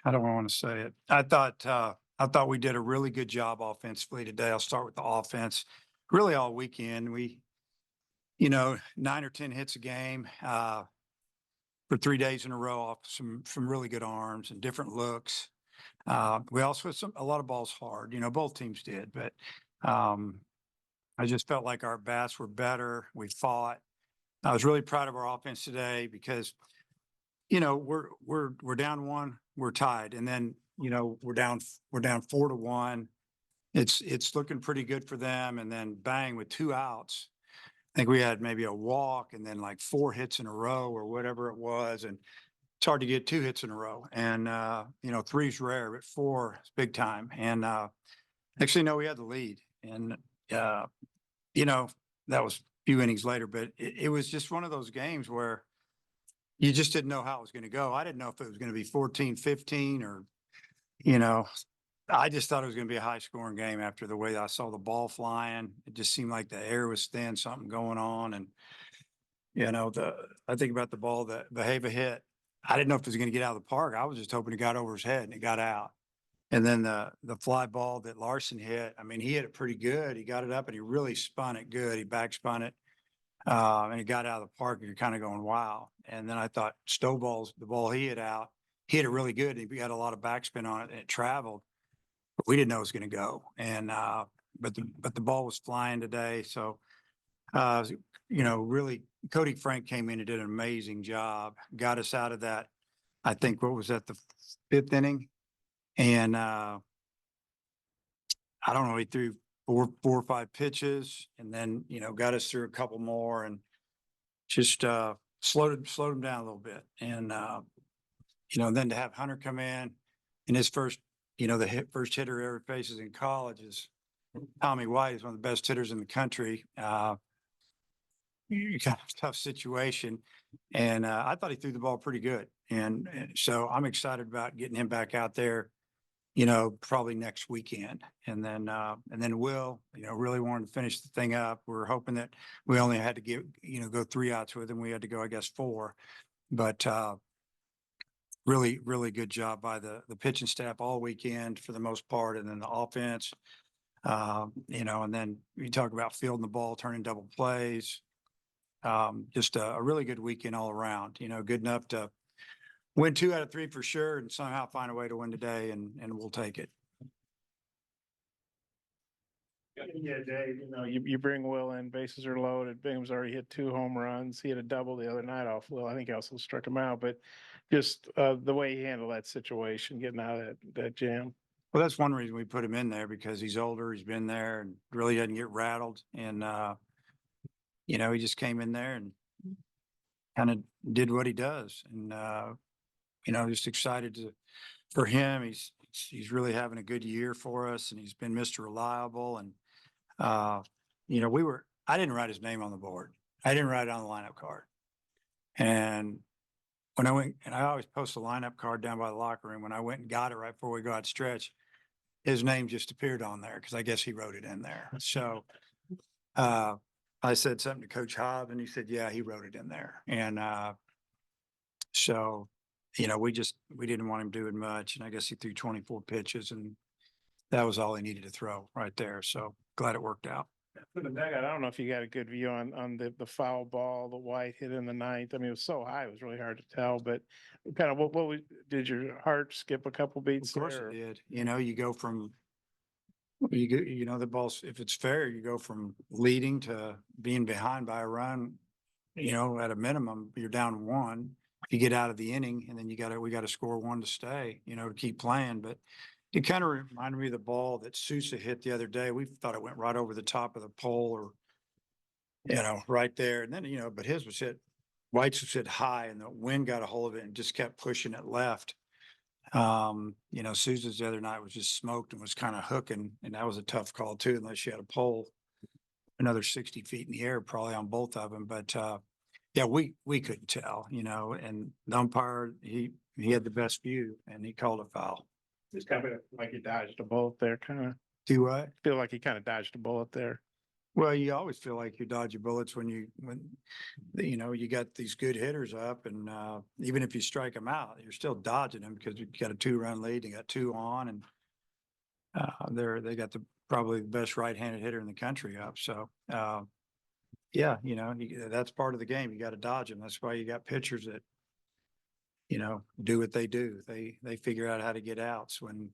I don't want to say it. I thought we did a really good job offensively today. I'll start with the offense. Really all weekend, we, 9 or 10 hits a game, for 3 days in a row off some really good arms and different looks. We also hit a lot of balls hard, both teams did, but, I just felt like our bats were better. We fought. I was really proud of our offense today because, we're down one, we're tied, and then, we're down 4-1. It's looking pretty good for them. And then bang, with 2 outs, I think we had maybe a walk and then like 4 hits in a row or whatever it was. And it's hard to get 2 hits in a row. And, three's rare, but 4 is big time. And, actually, no, we had the lead. And, you know, that was a few innings later, but it was just one of those games where you just didn't know how it was going to go. I didn't know if it was going to be 14-15 or, you know, I just thought it was going to be a high scoring game after the way I saw the ball flying. It just seemed like the air was thin, something going on. And, I think about the ball that Behava hit. I didn't know if it was going to get out of the park. I was just hoping it got over his head and it got out. And then the fly ball that Larson hit, I mean, he hit it pretty good. He got it up and he really spun it good. He backspun it. And he got out of the park and you're kind of going, wow. And then I thought Stovall's, the ball he hit out, he hit it really good. He had a lot of backspin on it and it traveled, but we didn't know it was going to go. And, but the ball was flying today. So, really Cody Frank came in and did an amazing job, got us out of that. I think what was that, the 5th inning? And, I don't know, he threw four or 5 pitches and then, got us through a couple more and just slowed him down a little bit. And then to have Hunter come in his first, first hitter ever faces in college is Tommy White. Is one of the best hitters in the country. You got a tough situation, and I thought he threw the ball pretty good. And so I'm excited about getting him back out there, probably next weekend. And then Will, really wanted to finish the thing up. We're hoping that we only had to go 3 outs with him. We had to go, I guess, 4, but really, really good job by the pitching staff all weekend for the most part. And then the offense, and then you talk about fielding the ball, turning double plays. Just a really good weekend all around, good enough to win 2 out of 3 for sure and somehow find a way to win today, and we'll take it. Yeah, Dave, you bring Will in, bases are loaded. Bingham's already hit 2 home runs. He had a double the other night off Will. I think he also struck him out, but just the way he handled that situation, getting out of that jam. Well, that's one reason we put him in there, because he's older, he's been there and really doesn't get rattled. And, he just came in there and kind of did what he does. And, just excited for him. He's really having a good year for us, and he's been Mr. Reliable. And, I didn't write his name on the board. I didn't write it on the lineup card. And when I went, and I always post a lineup card down by the locker room, when I went and got it right before we go out stretch, his name just appeared on there because I guess he wrote it in there. So, I said something to Coach Hobb and he said, yeah, he wrote it in there. And, so, we didn't want him doing much. And I guess he threw 24 pitches and that was all he needed to throw right there. So glad it worked out. I don't know if you got a good view on the foul ball, the White hit in the 9th. I mean, it was so high, it was really hard to tell, but kind of did your heart skip a couple beats? Of course it did. You go from, the ball, if it's fair, you go from leading to being behind by a run, at a minimum, you're down 1. You get out of the inning and then we got to score 1 to stay, to keep playing. But it kind of reminded me of the ball that Sousa hit the other day. We thought it went right over the top of the pole or, right there. And then, but his was White's was hit high and the wind got a hold of it and just kept pushing it left. Sousa's the other night was just smoked and was kind of hooking, and that was a tough call too, unless you had a pole another 60 feet in the air, probably on both of them. But, yeah, we couldn't tell, and the umpire, he had the best view and he called a foul. It's kind of like he dodged a bullet there, kind of. Do what? Feel like he kind of dodged a bullet there. Well, you always feel like you dodge your bullets when you got these good hitters up, and even if you strike them out, you're still dodging them because you got a 2-run lead, and you got 2 on, and they got probably the best right-handed hitter in the country up. So yeah, that's part of the game. You got to dodge them. That's why you got pitchers that do what they do. They figure out how to get outs when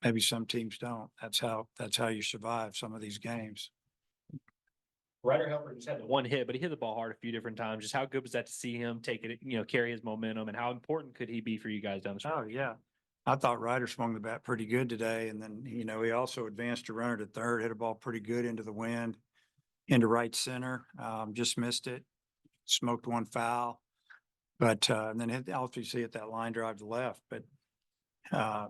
maybe some teams don't. That's how you survive some of these games. Ryder Helper just had the one hit, but he hit the ball hard a few different times. Just how good was that to see him take it, carry his momentum, and how important could he be for you guys down the stretch? Oh, yeah. I thought Ryder swung the bat pretty good today. And then, he also advanced a runner to third, hit a ball pretty good into the wind, into right center. Just missed it, smoked one foul. But and then obviously hit that line drive to left. But I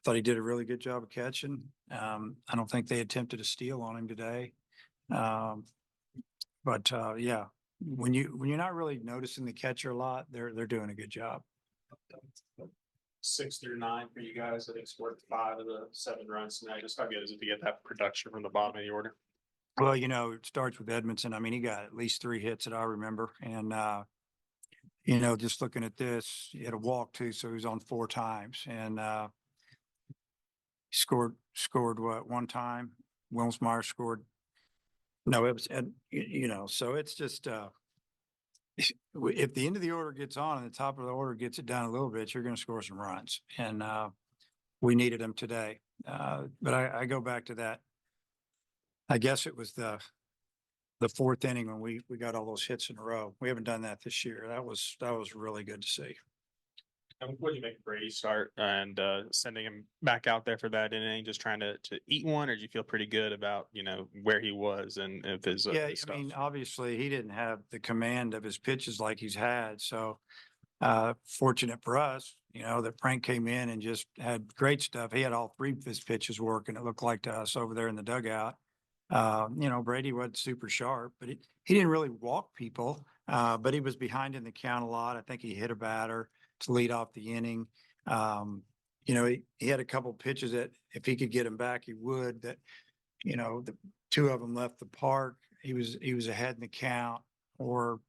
thought he did a really good job of catching. I don't think they attempted a steal on him today. But yeah, when you're not really noticing the catcher a lot, they're doing a good job. 6 through 9 for you guys. I think it's worth 5 of the 7 runs tonight. Just how good is it to get that production from the bottom of the order? Well, it starts with Edmondson. I mean, he got at least 3 hits that I remember. And, just looking at this, he had a walk too. So he was on 4 times, and he scored what, 1 time. Wilmsmeyer scored. No, it was, and so it's just, if the end of the order gets on and the top of the order gets it down a little bit, you're going to score some runs. And we needed them today. But I go back to that. I guess it was the 4th inning when we got all those hits in a row. We haven't done that this year. That was really good to see. And what do you make of Brady's start and sending him back out there for that inning, just trying to eat one, or do you feel pretty good about where he was and if his Yeah, his I stuff? mean, obviously he didn't have the command of his pitches like he's had. So fortunate for us, that Frank came in and just had great stuff. He had all 3 of his pitches working, it looked like to us over there in the dugout. Brady wasn't super sharp, but he didn't really walk people, but he was behind in the count a lot. I think he hit a batter to lead off the inning. He had a couple pitches that if he could get him back, he would. That the 2 of them left the park. He was ahead in the count, or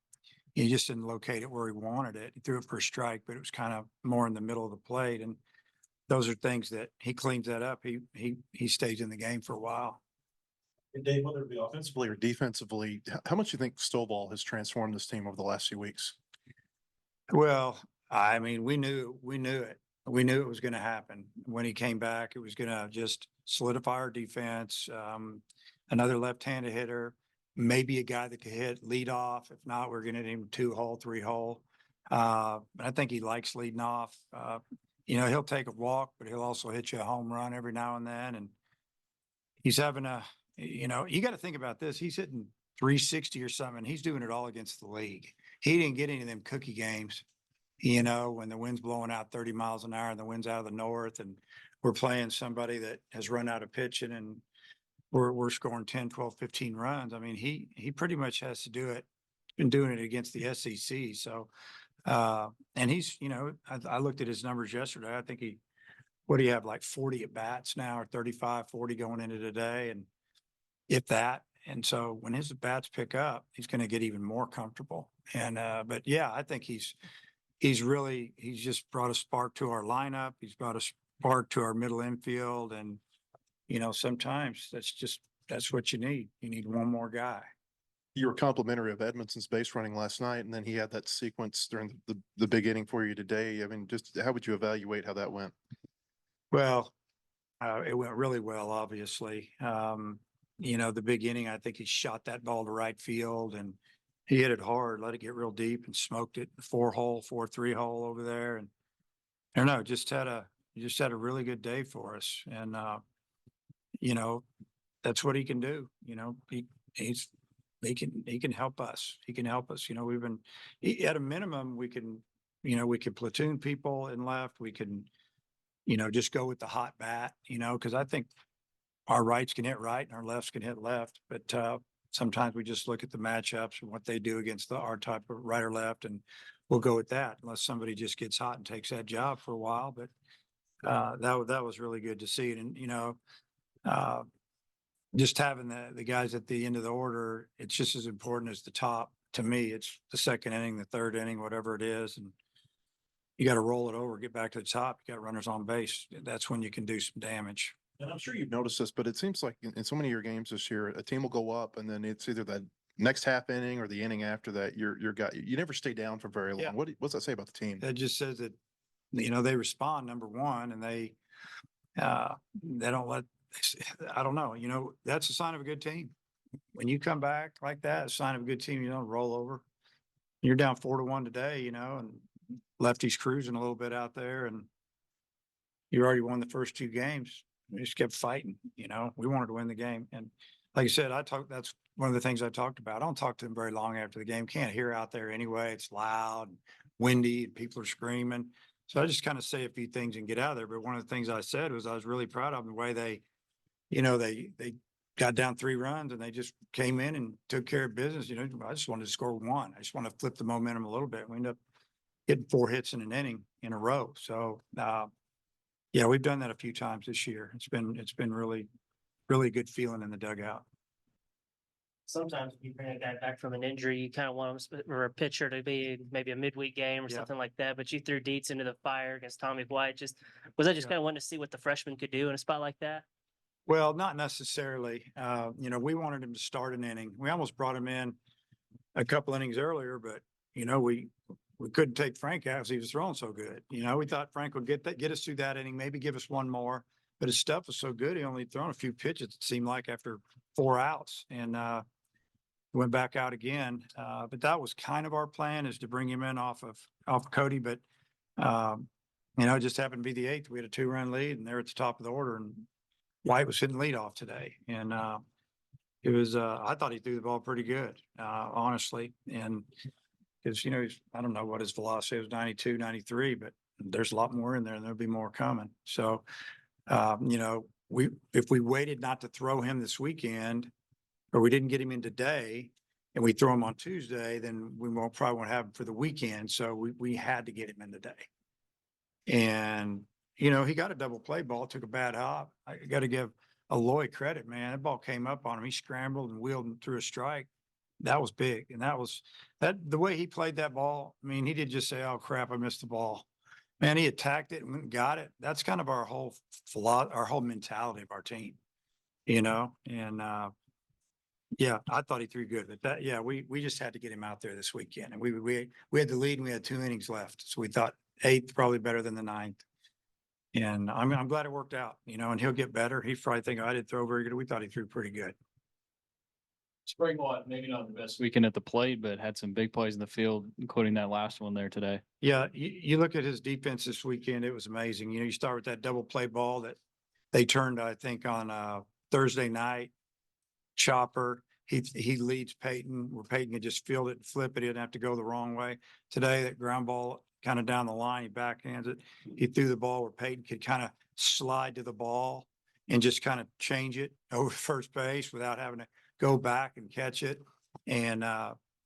he just didn't locate it where he wanted it. He threw it for a strike, but it was kind of more in the middle of the plate. And those are things that he cleans that up. He stays in the game for a while. And Dave, whether it be offensively or defensively, how much do you think Stovall has transformed this team over the last few weeks? Well, I mean, we knew it. We knew it was going to happen when he came back. It was going to just solidify our defense. Another left-handed hitter, maybe a guy that could hit lead off. If not, we're going to hit him 2-hole, 3-hole. But I think he likes leading off. He'll take a walk, but he'll also hit you a home run every now and then. And he's having you got to think about this. He's hitting 360 or something. He's doing it all against the league. He didn't get any of them cookie games, when the wind's blowing out 30 miles an hour and the wind's out of the north, and we're playing somebody that has run out of pitching, and we're scoring 10, 12, 15 runs. I mean, he pretty much has to do it. Been doing it against the SEC. So, and he's, I looked at his numbers yesterday. I think what do you have, like 40 at bats now, or 35, 40 going into today, and if that. And so when his bats pick up, he's going to get even more comfortable. And but yeah, I think he's just brought a spark to our lineup. He's brought a spark to our middle infield. And, sometimes that's what you need. You need one more guy. You were complimentary of Edmondson's base running last night, and then he had that sequence during the big inning for you today. I mean, just how would you evaluate how that went? Well, it went really well, obviously. The big inning, I think he shot that ball to right field, and he hit it hard, let it get real deep, and smoked it 4-hole, 4-3-hole over there. And I don't know, just had a really good day for us. And, that's what he can do. He can help us. He can help us. At a minimum, we can platoon people in left. We can, just go with the hot bat, because I think our rights can hit right and our lefts can hit left. But sometimes we just look at the matchups and what they do against our type of right or left, and we'll go with that unless somebody just gets hot and takes that job for a while. But that was really good to see. And, just having the guys at the end of the order, it's just as important as the top. To me, it's the second inning, the third inning, whatever it is. And you got to roll it over, get back to the top. You got runners on base. That's when you can do some damage. And I'm sure you've noticed this, but it seems like in so many of your games this year, a team will go up and then it's either that next half inning or the inning after that, your guy, you never stay down for very long. Yeah. What's that say about the team? That just says that, they respond, number one, and they don't let, I don't know, that's a sign of a good team. When you come back like that, it's a sign of a good team. You don't roll over. You're down 4-1 today, and lefty's cruising a little bit out there, and you already won the first two games. We just kept fighting, we wanted to win the game. And like I said, that's one of the things I talked about. I don't talk to them very long after the game. Can't hear out there anyway. It's loud, and windy, and people are screaming. So I just kind of say a few things and get out of there. But one of the things I said was I was really proud of them, the way they got down 3 runs and they just came in and took care of business. I just wanted to score 1. I just want to flip the momentum a little bit. We ended up hitting 4 hits in an inning in a row. So, yeah, we've done that a few times this year. It's been really, really good feeling in the dugout. Sometimes when you bring a guy back from an injury, you kind of want him or a pitcher to be maybe a midweek game or Yeah. something like that. But you threw Dietz into the fire against Tommy White. Was that just Yeah. kind of wanting to see what the freshman could do in a spot like that? Well, not necessarily. We wanted him to start an inning. We almost brought him in a couple innings earlier, but we couldn't take Frank out because he was throwing so good. We thought Frank would get us through that inning, maybe give us one more. But his stuff was so good, he only thrown a few pitches, it seemed like, after 4 outs. And went back out again. But that was kind of our plan, is to bring him in off of Cody. But it just happened to be the 8th. We had a 2-run lead, and they're at the top of the order, and White was hitting leadoff today. And it was I thought he threw the ball pretty good, honestly. And because I don't know what his velocity was, 92, 93, but there's a lot more in there, and there'll be more coming. So if we waited not to throw him this weekend, or we didn't get him in today, and we throw him on Tuesday, then we probably won't have him for the weekend. So we had to get him in today. And, he got a double play ball, took a bad hop. I got to give Aloy credit, man. That ball came up on him. He scrambled and wheeled him through a strike. That was big. And the way he played that ball. I mean, he didn't just say, "Oh crap, I missed the ball." Man, he attacked it and went and got it. That's kind of our whole mentality of our team, and, yeah, I thought he threw good, but we just had to get him out there this weekend, and we had the lead and we had 2 innings left. So we thought 8th probably better than the 9th. And I'm glad it worked out, and he'll get better. He probably think, I didn't throw very good. We thought he threw pretty good. Springwater, maybe not the best weekend at the plate, but had some big plays in the field, including that last one there today. Yeah, you look at his defense this weekend, it was amazing. You start with that double play ball that they turned, I think, on Thursday night. Chopper, he leads Peyton, where Peyton could just field it and flip it. He didn't have to go the wrong way. Today, that ground ball kind of down the line, he backhands it. He threw the ball where Peyton could kind of slide to the ball and just kind of change it over first base without having to go back and catch it, and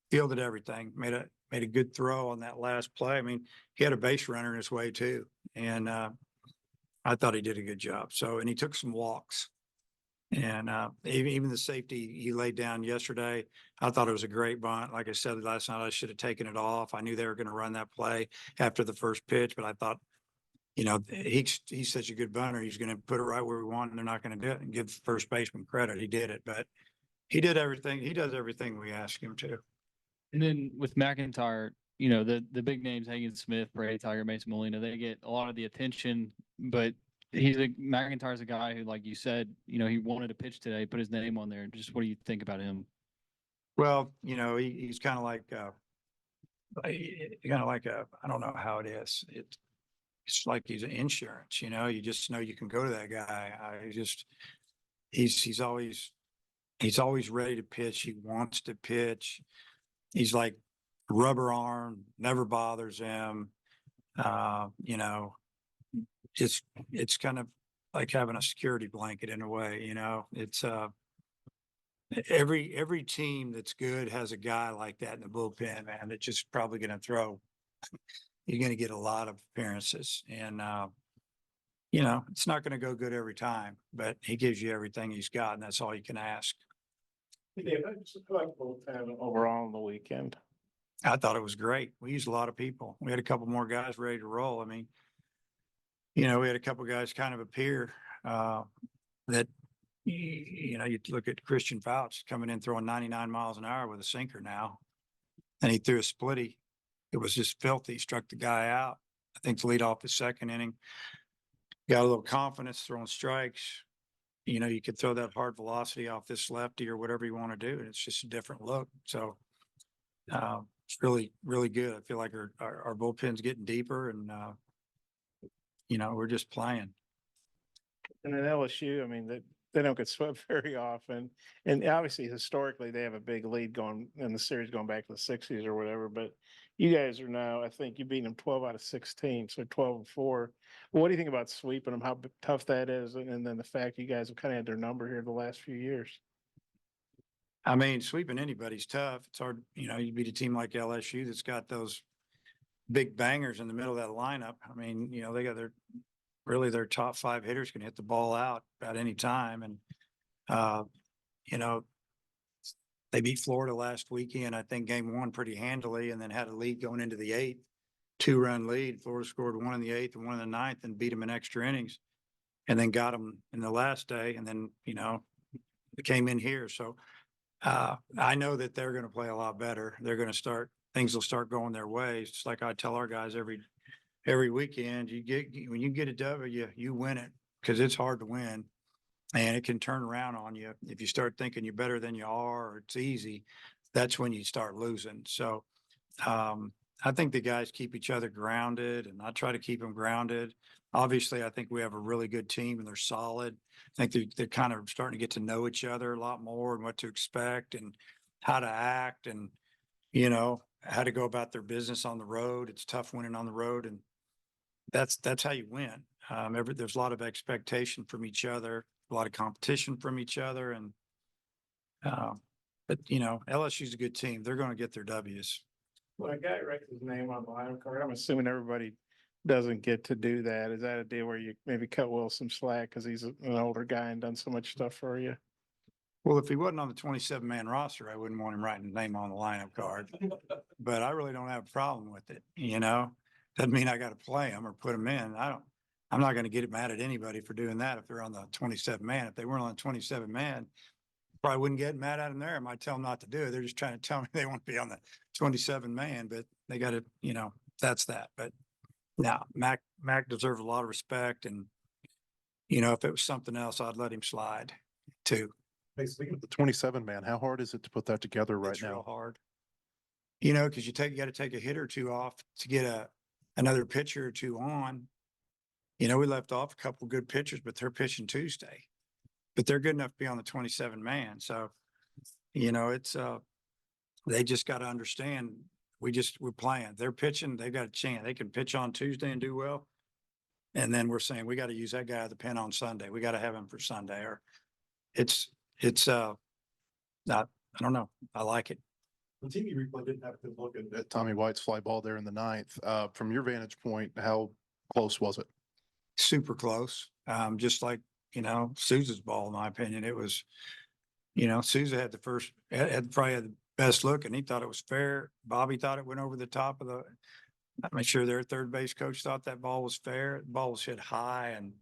fielded everything. Made a good throw on that last play. I mean, he had a base runner in his way too, and I thought he did a good job. So, and he took some walks, and even the safety he laid down yesterday, I thought it was a great bunt. Like I said last night, I should have taken it off. I knew they were going to run that play after the first pitch, but I thought, he's such a good bunter. He's going to put it right where we want, and they're not going to do it. And give the first baseman credit. He did it, but he did everything. He does everything we ask him to. And then with McIntyre, the big names, Hagen Smith, Brady Tiger, Mason Molina, they get a lot of the attention, but McIntyre's a guy who, like you said, he wanted to pitch today, put his name on there. Just what do you think about him? Well, he's kind of like I don't know how it is. It's like he's an insurance, you just know you can go to that guy. He's always ready to pitch. He wants to pitch. He's like rubber arm, never bothers him. It's kind of like having a security blanket in a way, it's every team that's good has a guy like that in the bullpen, man. That's just probably going to throw. You're going to get a lot of appearances, and you know, it's not going to go good every time, but he gives you everything he's got, and that's all you can ask. Yeah, that's like overall on the weekend. I thought it was great. We used a lot of people. We had a couple more guys ready to roll. I mean, you know, we had a couple guys kind of appear that, you know, you look at Christian Fouch coming in throwing 99 miles an hour with a sinker now, and he threw a splitty. It was just filthy. Struck the guy out. I think to lead off the second inning, got a little confidence throwing strikes. You know, you could throw that hard velocity off this lefty or whatever you want to do, and it's just a different look. So it's really, really good. I feel like our bullpen's getting deeper, and you know, we're just playing. And then LSU, I mean, they don't get swept very often. And obviously, historically, they have a big lead going in the series going back to the 60s or whatever. But you guys are now, I think you beat them 12 out of 16, so 12-4. What do you think about sweeping them? How tough that is? And then the fact you guys have kind of had their number here the last few years. I mean, sweeping anybody's tough. It's hard, you know, you beat a team like LSU that's got those big bangers in the middle of that lineup. I mean, you know, they got their top 5 hitters can hit the ball out about any time. And, you know, they beat Florida last weekend, I think game 1 pretty handily, and then had a lead going into the 8th, 2-run lead. Florida scored 1 in the 8th and 1 in the 9th and beat them in extra innings, and then got them in the last day. And then, you know, it came in here. So I know that they're going to play a lot better. They're going to things will start going their way. It's like I tell our guys every weekend, when you get a W, you win it, because it's hard to win, and it can turn around on you. If you start thinking you're better than you are, or it's easy, that's when you start losing. So I think the guys keep each other grounded, and I try to keep them grounded. Obviously, I think we have a really good team, and they're solid. I think they're kind of starting to get to know each other a lot more, and what to expect and how to act, and, you know, how to go about their business on the road. It's tough winning on the road, and that's how you win. There's a lot of expectation from each other, a lot of competition from each other, and but you know, LSU's a good team. They're going to get their W's. When a guy writes his name on the lineup card, I'm assuming everybody doesn't get to do that. Is that a deal where you maybe cut Will some slack because he's an older guy and done so much stuff for you? Well, if he wasn't on the 27-man roster, I wouldn't want him writing his name on the lineup card. But I really don't have a problem with it. You know, doesn't mean I got to play him or put him in. I'm not going to get mad at anybody for doing that if they're on the 27-man. If they weren't on the 27-man, probably wouldn't get mad at them there. I might tell them not to do it. They're just trying to tell me they want to be on the 27-man, but they got to, you know, that's that. But no, Mac deserves a lot of respect. And, you know, if it was something else, I'd let him slide too. Hey, speaking of the 27-man, how hard is it to put that together right It's real now? hard. You know, because you got to take a hit or two off to get another pitcher or two on. You know, we left off a couple good pitchers, but they're pitching Tuesday. But they're good enough to be on the 27-man. So, you know, it's they just got to understand we're playing. They're pitching, they've got a chance. They can pitch on Tuesday and do well. And then we're saying we got to use that guy at the pen on Sunday. We got to have him for Sunday. Or it's not, I don't know. I like it. The TV replay didn't have a good look at Tommy White's fly ball there in the 9th. From your vantage point, how close was it? Super close. Just like, you know, Sousa's ball, in my opinion. It was, you know, Sousa had probably had the best look, and he thought it was fair. Bobby thought it went over the top of I'm sure their third base coach thought that ball was fair. The ball was hit high, and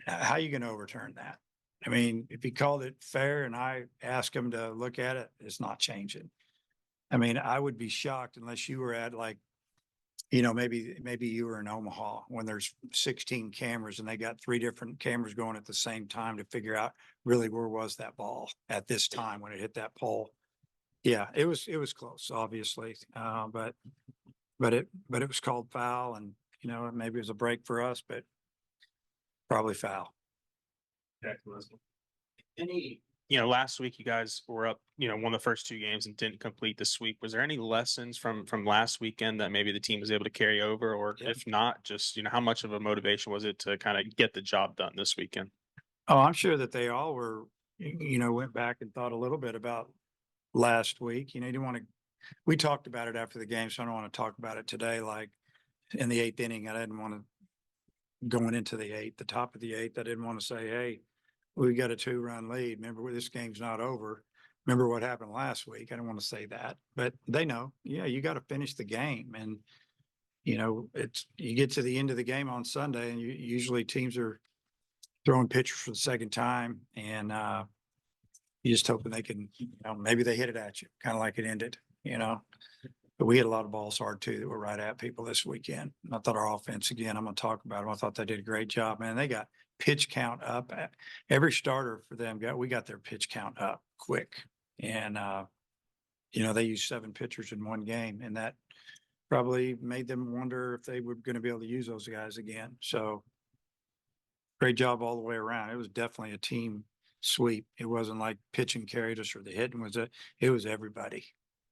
how are you going to overturn that? I mean, if he called it fair and I asked him to look at it, it's not changing. I mean, I would be shocked unless you were at, like, you know, maybe you were in Omaha when there's 16 cameras and they got 3 different cameras going at the same time to figure out really where was that ball at this time when it hit that pole. Yeah, it was close, obviously. But it was called foul, and, you know, maybe it was a break for us, but probably foul. You know, last week you guys were up, you know, won the first 2 games and didn't complete the sweep. Was there any lessons from last weekend that maybe the team was able to carry over? Or Yeah. if not, just, you know, how much of a motivation was it to kind of get the job done this weekend? Oh, I'm sure that they all were, you know, went back and thought a little bit about last week. You know, you didn't want to, we talked about it after the game, so I don't want to talk about it today. Like in the 8th inning, I didn't want to going into the eighth, the top of the eighth. I didn't want to say, hey, we got a 2-run lead. Remember, this game's not over. Remember what happened last week. I don't want to say that, but they know, yeah, you got to finish the game. And, you know, you get to the end of the game on Sunday and usually teams are throwing pitchers for the second time. And, you just hoping they can, maybe they hit it at you, kind of like it ended, But we hit a lot of balls hard too that were right at people this weekend. And I thought our offense, again, I'm going to talk about them. I thought they did a great job, man. They got pitch count up. Every starter for them we got their pitch count up quick. And, they used 7 pitchers in one game, and that probably made them wonder if they were going to be able to use those guys again. So great job all the way around. It was definitely a team sweep. It wasn't like pitching carried us or the hitting it was everybody.